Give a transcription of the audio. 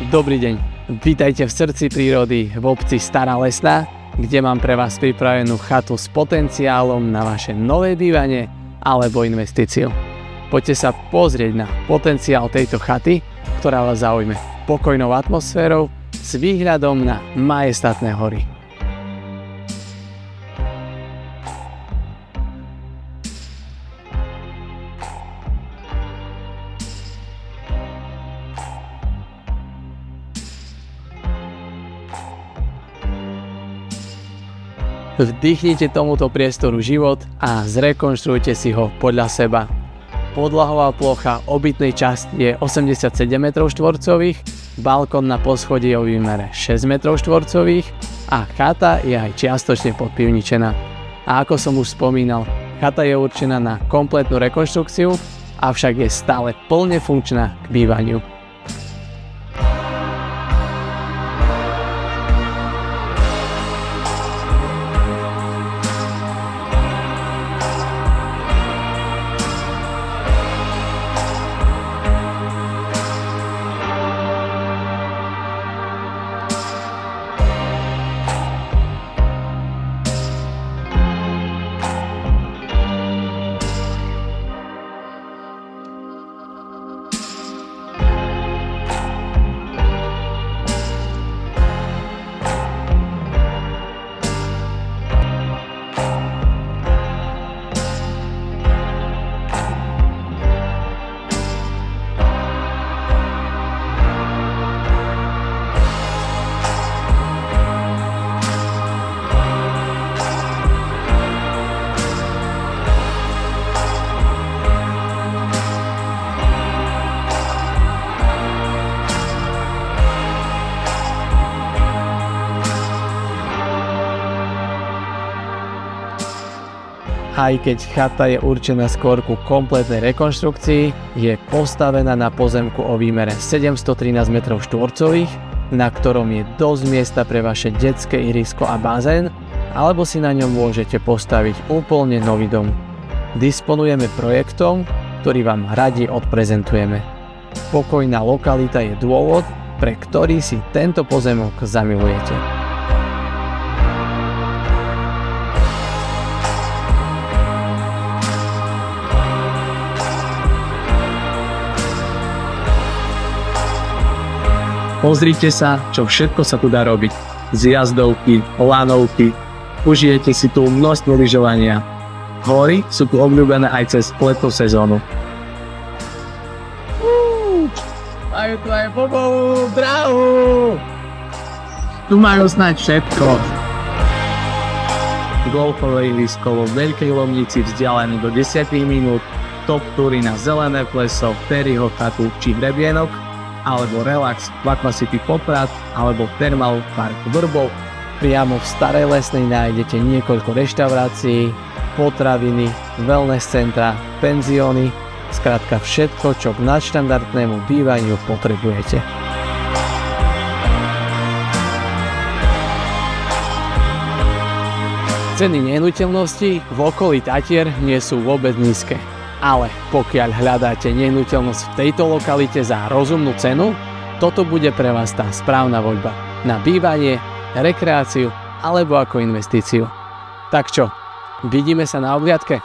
Dobrý deň, vítajte v srdci prírody v obci Stará Lesná, kde mám pre vás pripravenú chatu s potenciálom na vaše nové bývanie alebo investíciu. Poďte sa pozrieť na potenciál tejto chaty, ktorá vás zaujme pokojnou atmosférou s výhľadom na majestátne hory. Vdýchnite tomuto priestoru život a zrekonštruujte si ho podľa seba. Podlahová plocha obytnej časti je 87 m2, balkón na poschodí je o výmere 6 m2 a chata je aj čiastočne podpivničená. A ako som už spomínal, chata je určená na kompletnú rekonštrukciu, avšak je stále plne funkčná k bývaniu. Aj keď chata je určená skôr ku kompletnej rekonštrukcii, je postavená na pozemku o výmere 713 m2, na ktorom je dosť miesta pre vaše detské ihrisko a bazén, alebo si na ňom môžete postaviť úplne nový dom. Disponujeme projektom, ktorý vám radi odprezentujeme. Pokojná lokalita je dôvod, pre ktorý si tento pozemok zamilujete. Pozrite sa, čo všetko sa tu dá robiť. Zjazdovky, lanovky, užijete si tu množstvo lyžovania. Hory sú tu obľúbené aj cez letnú sezónu. Majú tu aj bobovú dráhu. Tu majú snáď všetko. Golfové ihrisko vo Veľkej Lomnici vzdialené do 10 minút, top túry na Zelené pleso, Terryho chatu či Hrebienok, alebo relax v Aquacity Poprad alebo Thermal Park Vrbov. Priamo v Starej Lesnej nájdete niekoľko reštaurácií, potraviny, wellness centra, penzióny, skrátka všetko, čo k nadštandardnému bývaniu potrebujete. Ceny nehnuteľností v okolí Tatier nie sú vôbec nízke. Ale pokiaľ hľadáte nehnuteľnosť v tejto lokalite za rozumnú cenu, toto bude pre vás tá správna voľba na bývanie, rekreáciu alebo ako investíciu. Tak čo, vidíme sa na obhliadke?